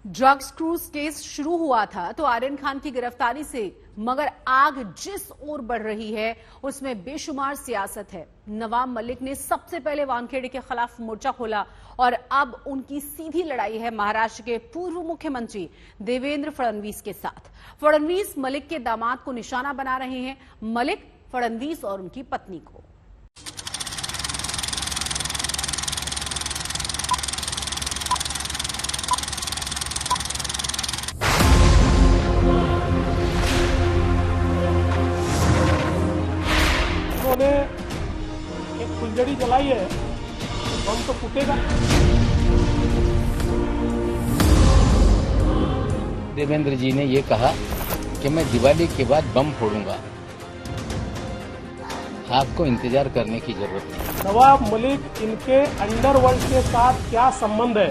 Drugs cruise case शुरू हुआ था तो आर्यन खान की गिरफ्तारी से, मगर आग जिस ओर बढ़ रही है उसमें बेशुमार सियासत है। नवाब मलिक ने सबसे पहले वानखेड़े के खिलाफ मोर्चा खोला और अब उनकी सीधी लड़ाई है महाराष्ट्र के पूर्व मुख्यमंत्री देवेंद्र फडणवीस के साथ। फडणवीस मलिक के दामाद को निशाना बना रहे हैं। मलिक फडणवीस और उनकी पत्नी को। उन्होंने एक फुलझड़ी जलाई है, बम तो फूटेगा। देवेंद्र जी ने ये कहा कि मैं दिवाली के बाद बम फोड़ूंगा, आपको इंतजार करने की जरूरत नहीं। नवाब मलिक इनके अंडरवर्ल्ड के साथ क्या संबंध है?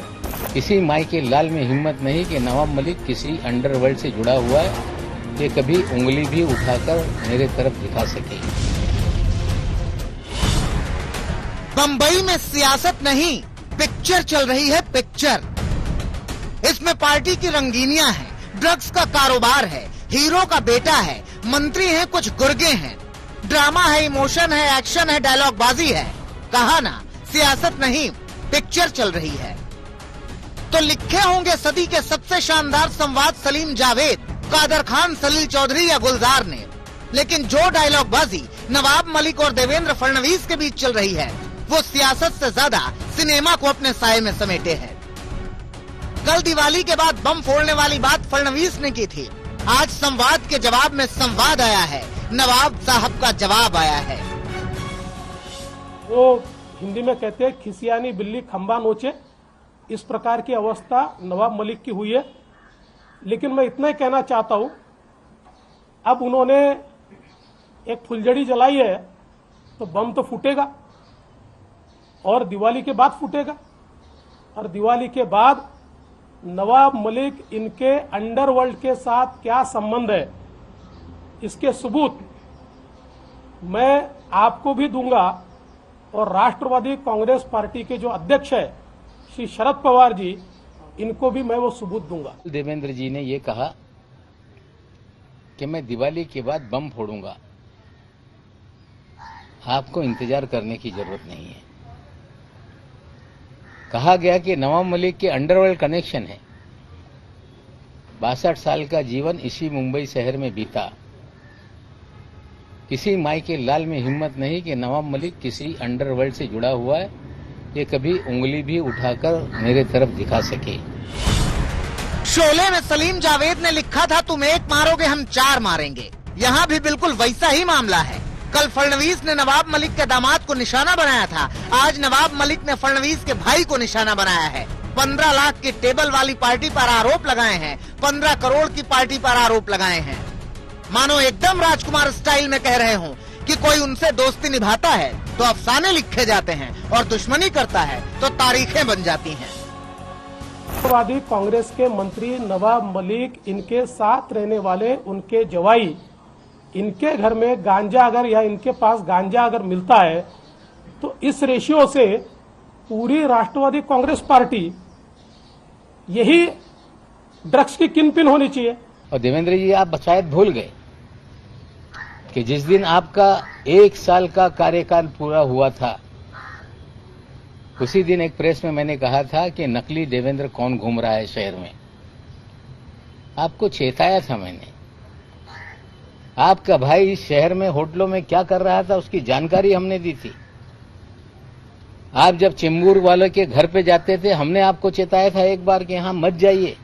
किसी माई के लाल में हिम्मत नहीं कि नवाब मलिक किसी अंडरवर्ल्ड से जुड़ा हुआ है, ये कभी उंगली भी उठाकर मेरे तरफ दिखा सके। बंबई में सियासत नहीं, पिक्चर चल रही है, पिक्चर। इसमें पार्टी की रंगीनियां हैं, ड्रग्स का कारोबार है, हीरो का बेटा है, मंत्री हैं, कुछ गुर्गे हैं, ड्रामा है, इमोशन है, एक्शन है, डायलॉग बाजी है। कहा ना, सियासत नहीं, पिक्चर चल रही है। तो लिखे होंगे सदी के सबसे शानदार संवाद सलीम जावेद, कादर खान, सलील चौधरी या गुलजार ने, लेकिन जो डायलॉग बाजी नवाब मलिक और देवेंद्र फडणवीस के बीच चल रही है, वो सियासत से ज्यादा सिनेमा को अपने साये में समेटे है। कल दिवाली के बाद बम फोड़ने वाली बात फडणवीस ने की थी। आज संवाद के जवाब में संवाद आया है, नवाब साहब का जवाब आया है। वो हिंदी में कहते हैं खिसियानी बिल्ली खंबा नोचे, इस प्रकार की अवस्था नवाब मलिक की हुई है। लेकिन मैं इतना ही कहना चाहता हूं, अब उन्होंने एक फुलझड़ी जलाई है तो बम तो फूटेगा और दिवाली के बाद फूटेगा। और दिवाली के बाद नवाब मलिक इनके अंडरवर्ल्ड के साथ क्या संबंध है, इसके सबूत मैं आपको भी दूंगा और राष्ट्रवादी कांग्रेस पार्टी के जो अध्यक्ष है श्री शरद पवार जी, इनको भी मैं वो सबूत दूंगा। देवेंद्र जी ने ये कहा कि मैं दिवाली के बाद बम फोड़ूंगा, आपको इंतजार करने की जरूरत नहीं है। कहा गया कि नवाब मलिक के अंडरवर्ल्ड कनेक्शन है। 62 साल का जीवन इसी मुंबई शहर में बीता। किसी माई के लाल में हिम्मत नहीं कि नवाब मलिक किसी अंडरवर्ल्ड से जुड़ा हुआ है, ये कभी उंगली भी उठाकर मेरे तरफ दिखा सके। शोले में सलीम जावेद ने लिखा था, तुम एक मारोगे हम चार मारेंगे। यहाँ भी बिल्कुल वैसा ही मामला है। कल फडणवीस ने नवाब मलिक के दामाद को निशाना बनाया था, आज नवाब मलिक ने फडणवीस के भाई को निशाना बनाया है। 15 लाख की टेबल वाली पार्टी पर आरोप लगाए हैं, 15 करोड़ की पार्टी पर आरोप लगाए हैं। मानो एकदम राजकुमार स्टाइल में कह रहे हों कि कोई उनसे दोस्ती निभाता है तो अफसाने लिखे जाते हैं और दुश्मनी करता है तो तारीखें बन जाती हैं। राष्ट्रवादी कांग्रेस के मंत्री नवाब मलिक, इनके साथ रहने वाले उनके जवाई, इनके घर में गांजा अगर या इनके पास गांजा अगर मिलता है तो इस रेशियो से पूरी राष्ट्रवादी कांग्रेस पार्टी यही ड्रग्स की किनपिन होनी चाहिए। और देवेंद्र जी, आप शायद भूल गए कि जिस दिन आपका 1 साल का कार्यकाल पूरा हुआ था, उसी दिन एक प्रेस में मैंने कहा था कि नकली देवेंद्र कौन घूम रहा है शहर में। आपको चेताया था मैंने। आपका भाई शहर में होटलों में क्या कर रहा था उसकी जानकारी हमने दी थी। आप जब चेंबूर वालों के घर पे जाते थे, हमने आपको चेताया था एक बार कि यहां मत जाइए।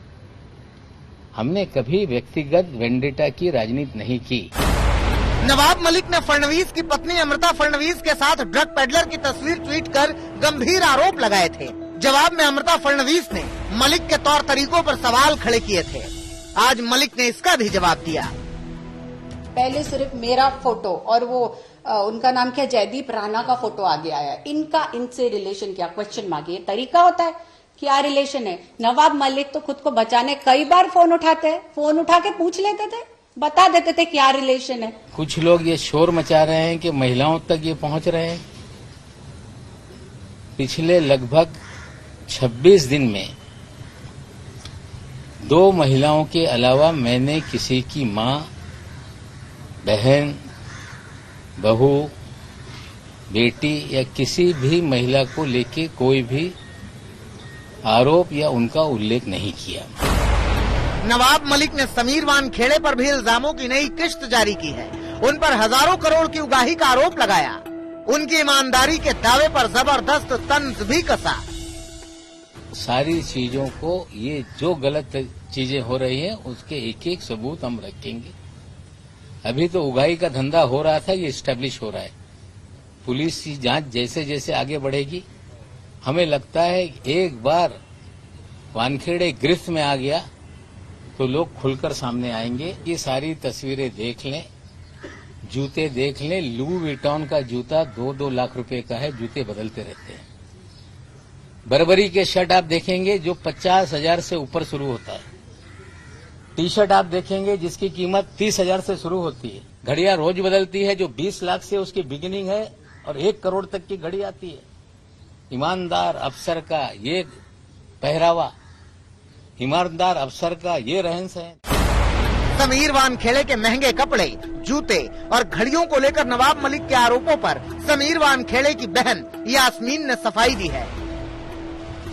हमने कभी व्यक्तिगत वेंडेटा की राजनीति नहीं की। नवाब मलिक ने फडणवीस की पत्नी अमृता फडणवीस के साथ ड्रग पेडलर की तस्वीर ट्वीट कर गंभीर आरोप लगाए थे। जवाब में अमृता फडणवीस ने मलिक के तौर तरीकों पर सवाल खड़े किए थे। आज मलिक ने इसका भी जवाब दिया। पहले सिर्फ मेरा फोटो और वो उनका नाम क्या, जयदीप राणा का फोटो आगे आया। इनका इनसे रिलेशन क्या, क्वेश्चन मार्क। ये तरीका होता है, क्या रिलेशन है? नवाब मलिक तो खुद को बचाने कई बार फोन उठाते हैं, फोन उठा के पूछ लेते थे, बता देते थे क्या रिलेशन है। कुछ लोग ये शोर मचा रहे हैं कि महिलाओं तक ये पहुंच रहे हैं। पिछले लगभग 26 दिन में 2 महिलाओं के अलावा मैंने किसी की मां, बहन, बहू, बेटी या किसी भी महिला को लेके कोई भी आरोप या उनका उल्लेख नहीं किया। नवाब मलिक ने समीर वानखेड़े पर भी इल्जामों की नई किश्त जारी की है। उन पर हजारों करोड़ की उगाही का आरोप लगाया। उनकी ईमानदारी के दावे पर जबरदस्त तंज भी कसा। सारी चीजों को, ये जो गलत चीजें हो रही है उसके एक एक सबूत हम रखेंगे। अभी तो उगाही का धंधा हो रहा था, ये स्टैब्लिश हो रहा है। पुलिस की जांच जैसे जैसे आगे बढ़ेगी, हमें लगता है एक बार वानखेड़े गिरफ्त में आ गया तो लोग खुलकर सामने आएंगे। ये सारी तस्वीरें देख लें, जूते देख लें। लू विटॉन का जूता 2-2 लाख रुपए का है, जूते बदलते रहते हैं। बर्बरी के शर्ट आप देखेंगे जो 50,000 से ऊपर शुरू होता है। टी शर्ट आप देखेंगे जिसकी कीमत 30,000 से शुरू होती है। घड़ियां रोज बदलती है जो 20 लाख से उसकी बिगिनिंग है और 1 करोड़ तक की घड़ी आती है। ईमानदार अफसर का ये पहरावा, ईमानदार अफसर का ये रहन सहन। समीर वानखेड़े के महंगे कपड़े, जूते और घड़ियों को लेकर नवाब मलिक के आरोपों पर समीर वानखेड़े की बहन यास्मीन ने सफाई दी है।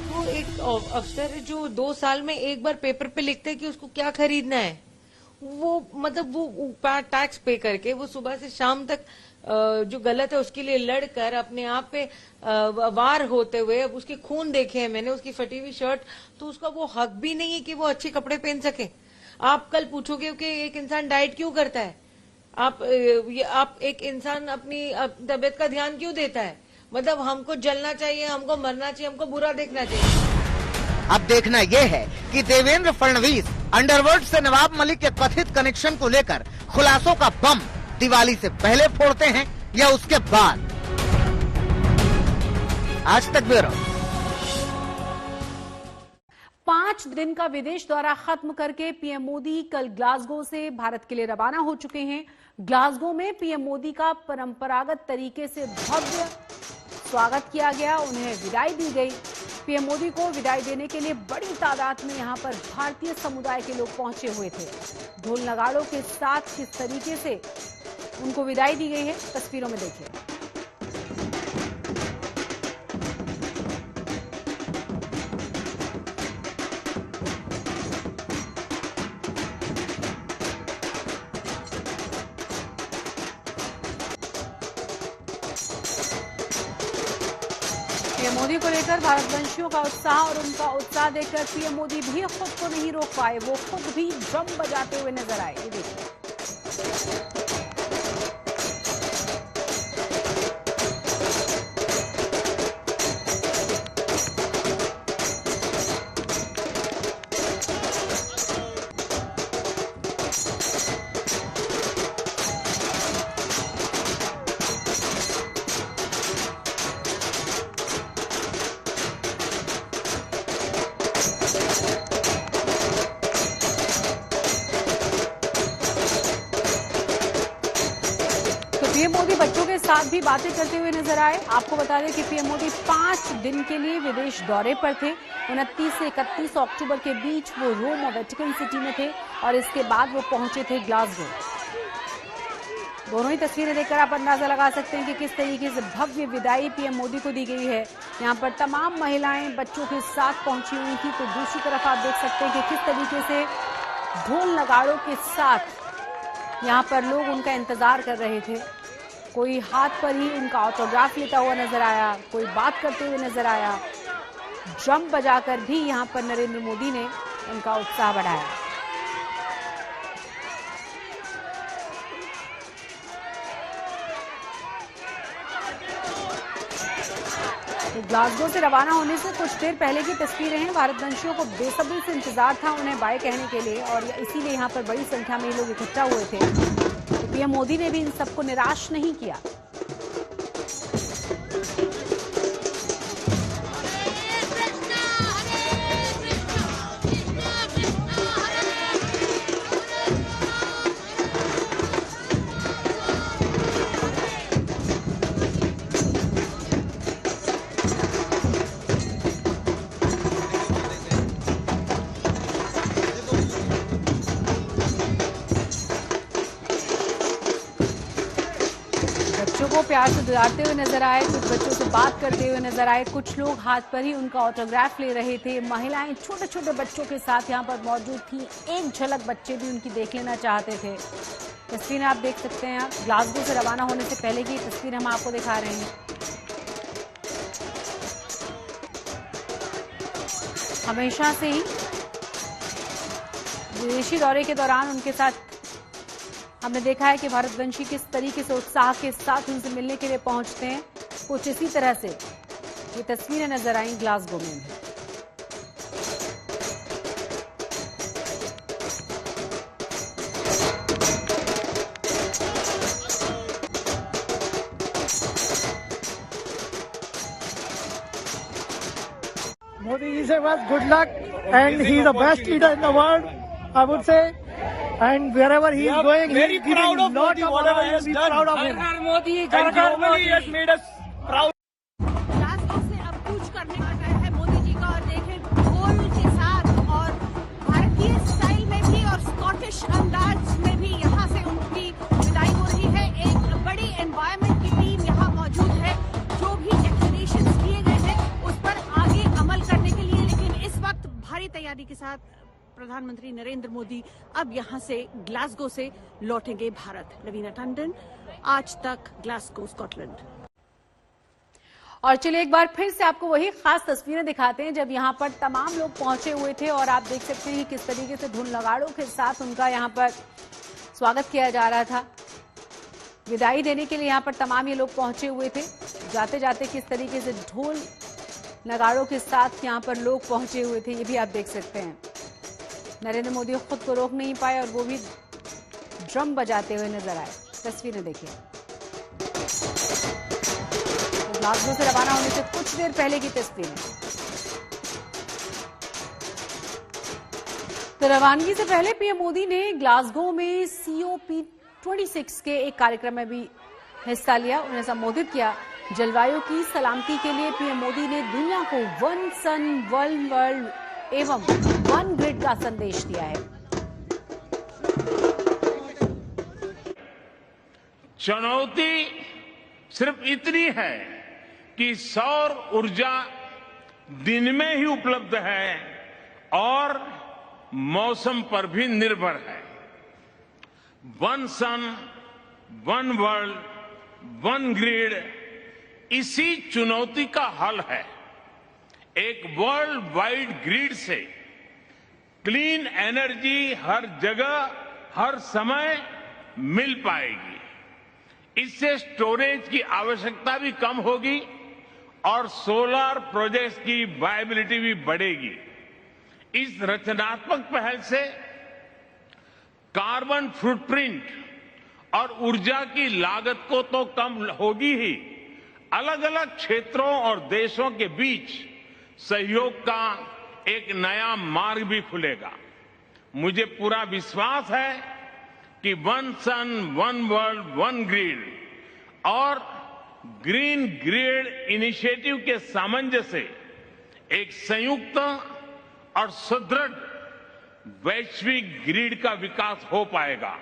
वो एक अफसर है जो 2 साल में एक बार पेपर पे लिखते हैं कि उसको क्या खरीदना है। वो मतलब वो टैक्स पे करके वो सुबह से शाम तक जो गलत है उसके लिए लड़कर अपने आप पे वार होते हुए, अब उसके खून देखे हैं मैंने, उसकी फटी हुई शर्ट, तो उसका वो हक भी नहीं है कि वो अच्छे कपड़े पहन सके। आप कल पूछोगे कि एक इंसान डाइट क्यों करता है, आप एक इंसान अपनी तबीयत का ध्यान क्यों देता है। मतलब हमको जलना चाहिए, हमको मरना चाहिए, हमको बुरा देखना चाहिए। अब देखना यह है कि देवेंद्र फडणवीस अंडरवर्ल्ड से नवाब मलिक के कथित कनेक्शन को लेकर खुलासों का बम दिवाली से पहले फोड़ते हैं या उसके बाद। आज तक ब्यूरो। 5 दिन का विदेश दौरा खत्म करके पीएम मोदी कल ग्लासगो से भारत के लिए रवाना हो चुके हैं। ग्लासगो में पीएम मोदी का परंपरागत तरीके से भव्य स्वागत किया गया, उन्हें विदाई दी गई। पीएम मोदी को विदाई देने के लिए बड़ी तादाद में यहां पर भारतीय समुदाय के लोग पहुंचे हुए थे। ढोल नगाड़ों के साथ किस तरीके से उनको विदाई दी गई है, तस्वीरों में देखिए। पीएम मोदी को लेकर भारतवंशियों का उत्साह और उनका उत्साह देखकर पीएम मोदी भी खुद को नहीं रोक पाए। वो खुद भी ड्रम बजाते हुए नजर आए। ये देखिए। पीएम मोदी बच्चों के साथ भी बातें करते हुए नजर आए। आपको बता दें कि पीएम मोदी 5 दिन के लिए विदेश दौरे पर थे। 29 से 31 अक्टूबर के बीच वो रोम और वेटिकन सिटी में थे और इसके बाद वो पहुंचे थे ग्लासगो। दोनों ही तस्वीरें देखकर आप अंदाजा लगा सकते हैं कि किस तरीके से भव्य विदाई पीएम मोदी को दी गई है। यहाँ पर तमाम महिलाएं बच्चों के साथ पहुंची हुई थी, तो दूसरी तरफ आप देख सकते हैं कि किस तरीके से ढोल नगाड़ों के साथ यहाँ पर लोग उनका इंतजार कर रहे थे। कोई हाथ पर ही उनका ऑटोग्राफ लेता हुआ नजर आया, कोई बात करते हुए नजर आया। ड्रम बजाकर भी यहाँ पर नरेंद्र मोदी ने उनका उत्साह बढ़ाया। तो ग्लासगो से रवाना होने से कुछ देर पहले की तस्वीरें हैं। भारतवंशियों को बेसब्री से इंतजार था उन्हें बाय कहने के लिए और इसीलिए यहाँ पर बड़ी संख्या में लोग इकट्ठा हुए थे। तो पीएम मोदी ने भी इन सबको निराश नहीं किया। को प्यार से दुलारते हुए नजर आए, कुछ बच्चों से बात करते हुए नजर आए, कुछ लोग हाथ पर ही उनका ऑटोग्राफ ले रहे थे। महिलाएं छोटे छोटे बच्चों के साथ यहां पर मौजूद थी। एक झलक बच्चे भी उनकी देख लेना चाहते थे। तस्वीरें आप देख सकते हैं। ग्लासगो से रवाना होने से पहले की तस्वीर हम आपको दिखा रहे हैं। हमेशा से ही विदेशी दौरे के दौरान उनके साथ हमने देखा है कि भारतवंशी किस तरीके से उत्साह के साथ उनसे मिलने के लिए पहुंचते हैं। कुछ इसी तरह से ये तस्वीरें नजर आई ग्लासगो में भी। Modi ji say was good luck and he is the best leader in the world, I would say. And wherever he is going, he is giving a lot of honor and we are proud of him. Modi, globally he has made us proud. Glasgow से अब कूच करने का time है मोदी जी का, और देखें ढोल के साथ और भारतीय स्टाइल में भी और स्कॉटिश अंदाज में भी यहाँ से उनकी विदाई हो रही है। एक बड़ी एनवायरमेंट की टीम यहाँ मौजूद है, जो भी डिक्लेरेशंस किए गए हैं उस पर आगे अमल करने के लिए। लेकिन इस वक्त भारी तैयारी के साथ प्रधानमंत्री नरेंद्र मोदी अब यहां से ग्लासगो से लौटेंगे भारत। लवीना टंडन, आज तक, ग्लासगो, स्कॉटलैंड। और चलिए एक बार फिर से आपको वही खास तस्वीरें दिखाते हैं जब यहां पर तमाम लोग पहुंचे हुए थे। और आप देख सकते हैं किस तरीके से धुन नगाड़ों के साथ उनका यहां पर स्वागत किया जा रहा था। विदाई देने के लिए यहां पर तमाम ये लोग पहुंचे हुए थे। जाते जाते किस तरीके से ढोल नगाड़ों के साथ यहां पर लोग पहुंचे हुए थे, ये भी आप देख सकते हैं। नरेंद्र मोदी खुद को रोक नहीं पाए और वो भी ड्रम बजाते हुए नजर आए। तस्वीरें देखिए। तो ग्लासगो से रवाना होने से कुछ देर पहले की तस्वीरें। तो रवानगी से पहले पीएम मोदी ने ग्लासगो में COP26 के एक कार्यक्रम में भी हिस्सा लिया, उन्हें संबोधित किया। जलवायु की सलामती के लिए पीएम मोदी ने दुनिया को वन सन वन वर्ल्ड एवं वन ग्रिड का संदेश दिया है। चुनौती सिर्फ इतनी है कि सौर ऊर्जा दिन में ही उपलब्ध है और मौसम पर भी निर्भर है। One sun one world one grid इसी चुनौती का हल है। एक वर्ल्ड वाइड ग्रिड से क्लीन एनर्जी हर जगह हर समय मिल पाएगी। इससे स्टोरेज की आवश्यकता भी कम होगी और सोलर प्रोजेक्ट्स की वायबिलिटी भी बढ़ेगी। इस रचनात्मक पहल से कार्बन फुटप्रिंट और ऊर्जा की लागत को तो कम होगी ही, अलग अलग क्षेत्रों और देशों के बीच सहयोग का एक नया मार्ग भी खुलेगा। मुझे पूरा विश्वास है कि one sun one world one grid और ग्रीन ग्रिड इनिशिएटिव के सामंजस्य से एक संयुक्त और सुदृढ़ वैश्विक ग्रिड का विकास हो पाएगा।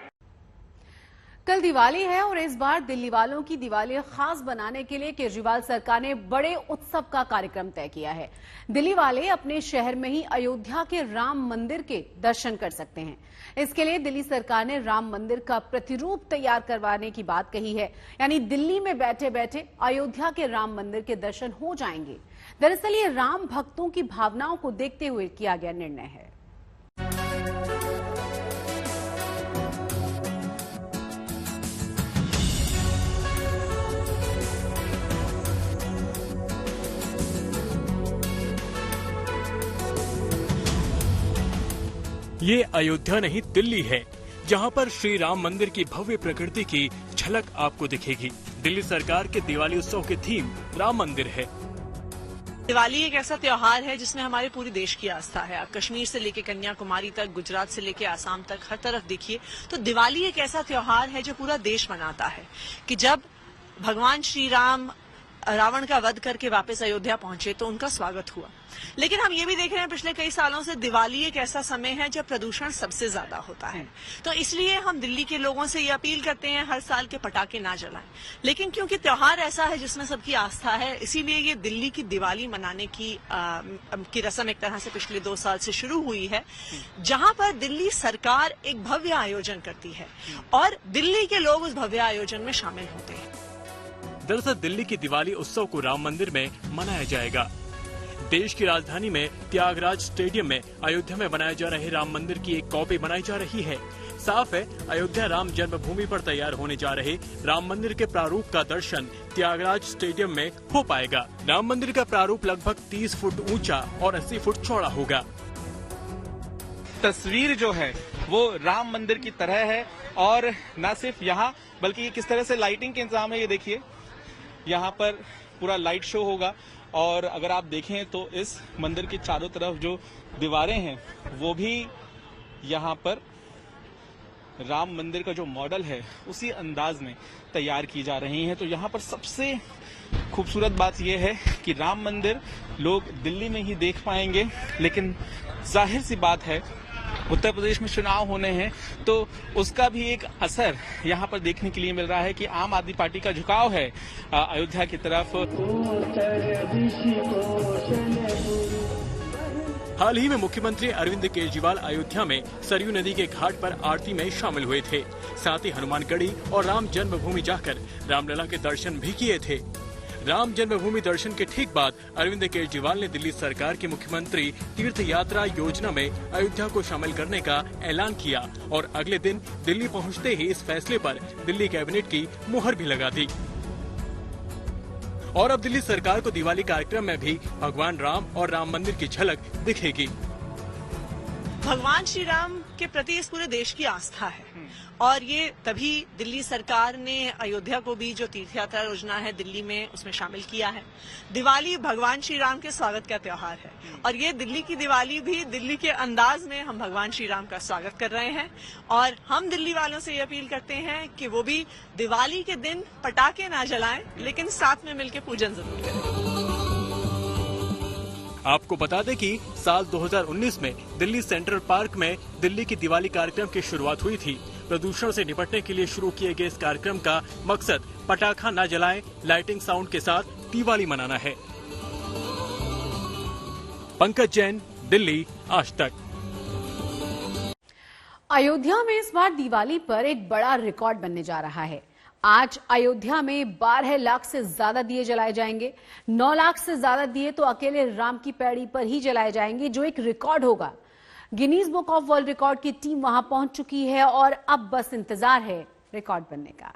कल दिवाली है और इस बार दिल्ली वालों की दिवाली खास बनाने के लिए केजरीवाल सरकार ने बड़े उत्सव का कार्यक्रम तय किया है। दिल्ली वाले अपने शहर में ही अयोध्या के राम मंदिर के दर्शन कर सकते हैं। इसके लिए दिल्ली सरकार ने राम मंदिर का प्रतिरूप तैयार करवाने की बात कही है, यानी दिल्ली में बैठे बैठे अयोध्या के राम मंदिर के दर्शन हो जाएंगे। दरअसल ये राम भक्तों की भावनाओं को देखते हुए किया गया निर्णय है। ये अयोध्या नहीं दिल्ली है, जहां पर श्री राम मंदिर की भव्य प्रकृति की झलक आपको दिखेगी। दिल्ली सरकार के दिवाली उत्सव की थीम राम मंदिर है। दिवाली एक ऐसा त्योहार है जिसमें हमारे पूरे देश की आस्था है। आप कश्मीर से लेके कन्याकुमारी तक, गुजरात से लेके आसाम तक, हर तरफ देखिए तो दिवाली एक ऐसा त्योहार है जो पूरा देश मनाता है कि जब भगवान श्री राम रावण का वध करके वापस अयोध्या पहुंचे तो उनका स्वागत हुआ। लेकिन हम ये भी देख रहे हैं पिछले कई सालों से दिवाली एक ऐसा समय है जब प्रदूषण सबसे ज्यादा होता है, तो इसलिए हम दिल्ली के लोगों से ये अपील करते हैं हर साल के पटाखे ना जलाएं। लेकिन क्योंकि त्योहार ऐसा है जिसमें सबकी आस्था है, इसीलिए ये दिल्ली की दिवाली मनाने की रस्म एक तरह से पिछले 2 साल से शुरू हुई है, जहां पर दिल्ली सरकार एक भव्य आयोजन करती है और दिल्ली के लोग उस भव्य आयोजन में शामिल होते हैं। दरअसल दिल्ली की दिवाली उत्सव को राम मंदिर में मनाया जाएगा। देश की राजधानी में त्यागराज स्टेडियम में अयोध्या में बनाए जा रहे राम मंदिर की एक कॉपी बनाई जा रही है। साफ है, अयोध्या राम जन्मभूमि पर तैयार होने जा रहे राम मंदिर के प्रारूप का दर्शन त्यागराज स्टेडियम में हो पाएगा। राम मंदिर का प्रारूप लगभग 30 फुट ऊंचा और 80 फुट चौड़ा होगा। तस्वीर जो है वो राम मंदिर की तरह है और न सिर्फ यहाँ बल्कि ये किस तरह से लाइटिंग के इंतजाम है, ये देखिए यहाँ पर पूरा लाइट शो होगा। और अगर आप देखें तो इस मंदिर के चारों तरफ जो दीवारें हैं वो भी यहाँ पर राम मंदिर का जो मॉडल है उसी अंदाज में तैयार की जा रही हैं। तो यहाँ पर सबसे खूबसूरत बात यह है कि राम मंदिर लोग दिल्ली में ही देख पाएंगे, लेकिन जाहिर सी बात है उत्तर प्रदेश में चुनाव होने हैं तो उसका भी एक असर यहाँ पर देखने के लिए मिल रहा है कि आम आदमी पार्टी का झुकाव है अयोध्या की तरफ। हाल ही में मुख्यमंत्री अरविंद केजरीवाल अयोध्या में सरयू नदी के घाट पर आरती में शामिल हुए थे। साथ ही हनुमानगढ़ी और राम जन्मभूमि जाकर रामलला के दर्शन भी किए थे। राम जन्मभूमि दर्शन के ठीक बाद अरविंद केजरीवाल ने दिल्ली सरकार की मुख्यमंत्री तीर्थ यात्रा योजना में अयोध्या को शामिल करने का ऐलान किया और अगले दिन दिल्ली पहुंचते ही इस फैसले पर दिल्ली कैबिनेट की मुहर भी लगा दी। और अब दिल्ली सरकार को दिवाली कार्यक्रम में भी भगवान राम और राम मंदिर की झलक दिखेगी। भगवान श्री राम के प्रति इस पूरे देश की आस्था है और ये तभी दिल्ली सरकार ने अयोध्या को भी जो तीर्थ यात्रा योजना है दिल्ली में उसमें शामिल किया है। दिवाली भगवान श्री राम के स्वागत का त्योहार है और ये दिल्ली की दिवाली भी दिल्ली के अंदाज में हम भगवान श्री राम का स्वागत कर रहे हैं और हम दिल्ली वालों से ये अपील करते हैं कि वो भी दिवाली के दिन पटाखे ना जलाएं, लेकिन साथ में मिलकर पूजन जरूर करें। आपको बता दें कि साल 2019 में दिल्ली सेंट्रल पार्क में दिल्ली की दिवाली कार्यक्रम की शुरुआत हुई थी। प्रदूषण से निपटने के लिए शुरू किए गए इस कार्यक्रम का मकसद पटाखा न जलाएं, लाइटिंग साउंड के साथ दिवाली मनाना है। पंकज जैन, दिल्ली, आज तक। अयोध्या में इस बार दिवाली पर एक बड़ा रिकॉर्ड बनने जा रहा है। आज अयोध्या में 12 लाख से ज्यादा दिए जलाए जाएंगे। 9 लाख से ज्यादा दिए तो अकेले राम की पैड़ी पर ही जलाए जाएंगे, जो एक रिकॉर्ड होगा। Guinness book of world record की टीम वहां पहुंच चुकी है और अब बस इंतजार है रिकॉर्ड बनने का।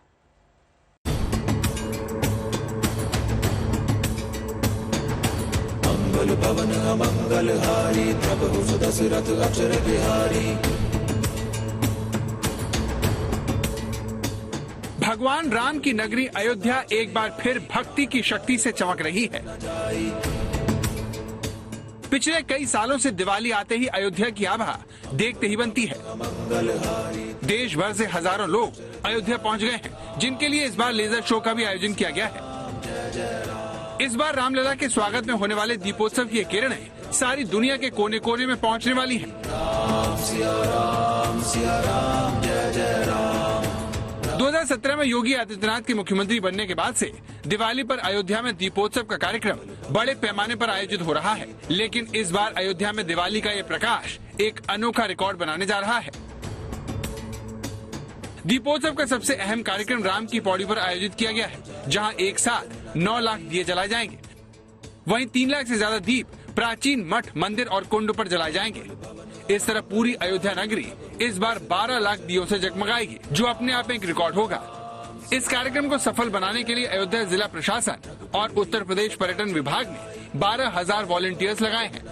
मंगल भवन मंगलहारी प्रभु सुदशरथ अक्षर बिहारी। भगवान राम की नगरी अयोध्या एक बार फिर भक्ति की शक्ति से चमक रही है। पिछले कई सालों से दिवाली आते ही अयोध्या की आभा देखते ही बनती है। देश भर से हजारों लोग अयोध्या पहुंच गए हैं, जिनके लिए इस बार लेजर शो का भी आयोजन किया गया है। इस बार रामलला के स्वागत में होने वाले दीपोत्सव की किरणें सारी दुनिया के कोने कोने में पहुंचने वाली हैं। राम सिया राम जय जय राम। 2017 में योगी आदित्यनाथ के मुख्यमंत्री बनने के बाद से दिवाली पर अयोध्या में दीपोत्सव का कार्यक्रम बड़े पैमाने पर आयोजित हो रहा है, लेकिन इस बार अयोध्या में दिवाली का ये प्रकाश एक अनोखा रिकॉर्ड बनाने जा रहा है। दीपोत्सव का सबसे अहम कार्यक्रम राम की पौड़ी पर आयोजित किया गया है, जहां एक साथ 9 लाख दिए जलाए जाएंगे। वहीं 3 लाख से ज्यादा दीप प्राचीन मठ, मंदिर और कुंड पर जलाए जाएंगे। इस तरह पूरी अयोध्या नगरी इस बार 12 लाख दियों से जगमगाएगी, जो अपने आप में एक रिकॉर्ड होगा। इस कार्यक्रम को सफल बनाने के लिए अयोध्या जिला प्रशासन और उत्तर प्रदेश पर्यटन विभाग ने 12,000 वॉलंटियर्स लगाए हैं।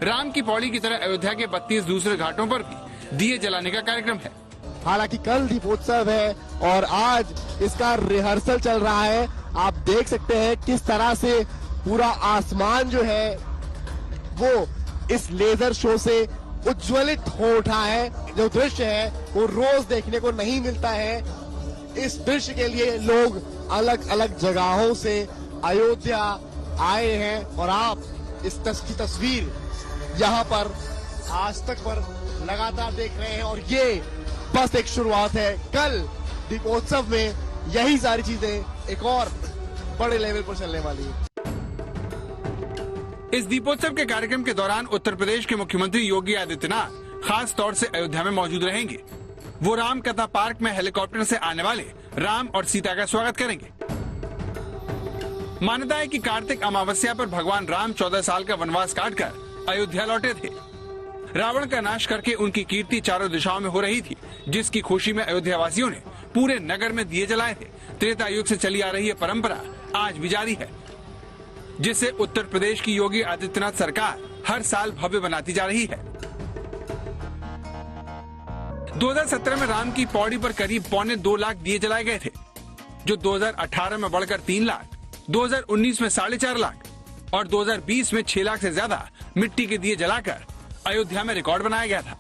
राम की पौड़ी की तरह अयोध्या के 32 दूसरे घाटों पर भी दिए जलाने का कार्यक्रम है। हालांकि कल दीपोत्सव है और आज इसका रिहर्सल चल रहा है। आप देख सकते हैं किस तरह से पूरा आसमान जो है वो इस लेजर शो से उज्ज्वलित हो उठा है। जो दृश्य है वो रोज देखने को नहीं मिलता है। इस दृश्य के लिए लोग अलग अलग जगहों से अयोध्या आए हैं और आप इस की तस्वीर यहाँ पर आज तक पर लगातार देख रहे हैं और ये बस एक शुरुआत है। कल दीपोत्सव में यही सारी चीजें एक और बड़े लेवल पर चलने वाली है। इस दीपोत्सव के कार्यक्रम के दौरान उत्तर प्रदेश के मुख्यमंत्री योगी आदित्यनाथ खास तौर से अयोध्या में मौजूद रहेंगे। वो राम कथा पार्क में हेलीकॉप्टर से आने वाले राम और सीता का स्वागत करेंगे। मान्यता है कि कार्तिक अमावस्या पर भगवान राम 14 साल का वनवास काटकर अयोध्या लौटे थे। रावण का नाश करके उनकी कीर्ति चारों दिशाओं में हो रही थी, जिसकी खुशी में अयोध्या वासियों ने पूरे नगर में दिए जलाए थे। त्रेता युग से चली आ रही है परंपरा आज भी जारी है, जिसे उत्तर प्रदेश की योगी आदित्यनाथ सरकार हर साल भव्य बनाती जा रही है। 2017 में राम की पौड़ी पर करीब 1.25 लाख दिए जलाए गए थे, जो 2018 में बढ़कर 3 लाख, 2019 में 4.5 लाख और 2020 में 6 लाख से ज्यादा मिट्टी के दिए जलाकर अयोध्या में रिकॉर्ड बनाया गया था।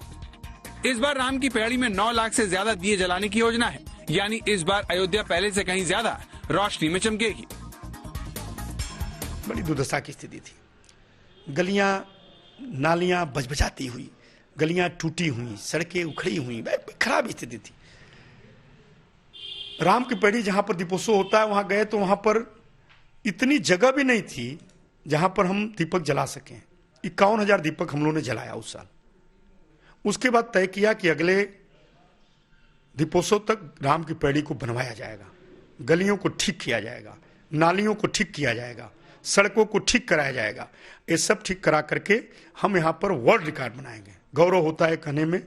इस बार राम की पौड़ी में 9 लाख से ज्यादा दिए जलाने की योजना है, यानी इस बार अयोध्या पहले से कहीं ज्यादा रोशनी में चमकेगी। बड़ी दुर्दशा की स्थिति थी। गलियां नालियां बजबजाती हुई, गलियां टूटी हुई, सड़कें उखड़ी हुई, खराब स्थिति थी। राम की पौड़ी जहां पर दीपोत्सव होता है वहां गए तो वहां पर इतनी जगह भी नहीं थी जहां पर हम दीपक जला सकें। 51,000 दीपक हम लोगों ने जलाया उस साल। उसके बाद तय किया कि अगले दीपोत्सव तक राम की पौड़ी को बनवाया जाएगा, गलियों को ठीक किया जाएगा, नालियों को ठीक किया जाएगा, सड़कों को ठीक कराया जाएगा। ये सब ठीक करा करके हम यहाँ पर वर्ल्ड रिकॉर्ड बनाएंगे। गौरव होता है कहने में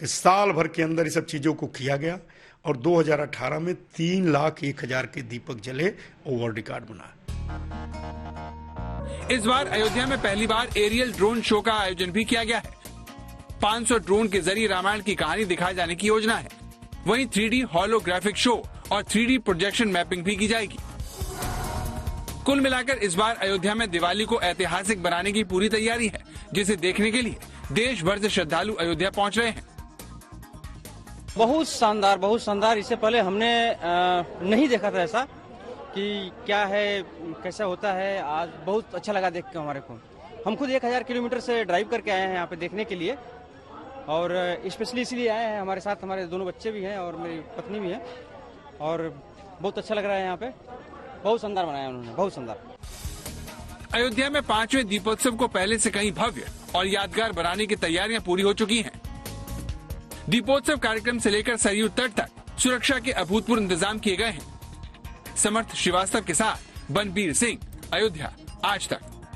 कि साल भर के अंदर ये सब चीजों को किया गया और 2018 में 3,01,000 के दीपक जले और वर्ल्ड रिकॉर्ड बना। इस बार अयोध्या में पहली बार एरियल ड्रोन शो का आयोजन भी किया गया है। 500 ड्रोन के जरिए रामायण की कहानी दिखाए जाने की योजना है। वहीं 3D होलोग्राफिक शो और 3D प्रोजेक्शन मैपिंग भी की जाएगी। कुल मिलाकर इस बार अयोध्या में दिवाली को ऐतिहासिक बनाने की पूरी तैयारी है, जिसे देखने के लिए देश भर से श्रद्धालु अयोध्या पहुंच रहे हैं। बहुत शानदार, बहुत शानदार। इससे पहले हमने नहीं देखा था ऐसा कि क्या है, कैसा होता है। आज बहुत अच्छा लगा देख के हमारे को। हम खुद 1000 किलोमीटर से ड्राइव करके आए हैं यहाँ पे देखने के लिए और स्पेशली इसलिए आए हैं। हमारे साथ हमारे दोनों बच्चे भी हैं और मेरी पत्नी भी है और बहुत अच्छा लग रहा है यहाँ पे। बहुत शानदार बनाया उन्होंने, बहुत शानदार। अयोध्या में 5वें दीपोत्सव को पहले से कहीं भव्य और यादगार बनाने की तैयारियां पूरी हो चुकी हैं। दीपोत्सव कार्यक्रम से लेकर सरयू तट तक सुरक्षा के अभूतपूर्व इंतजाम किए गए हैं। समर्थ श्रीवास्तव के साथ बनबीर सिंह, अयोध्या आज तक।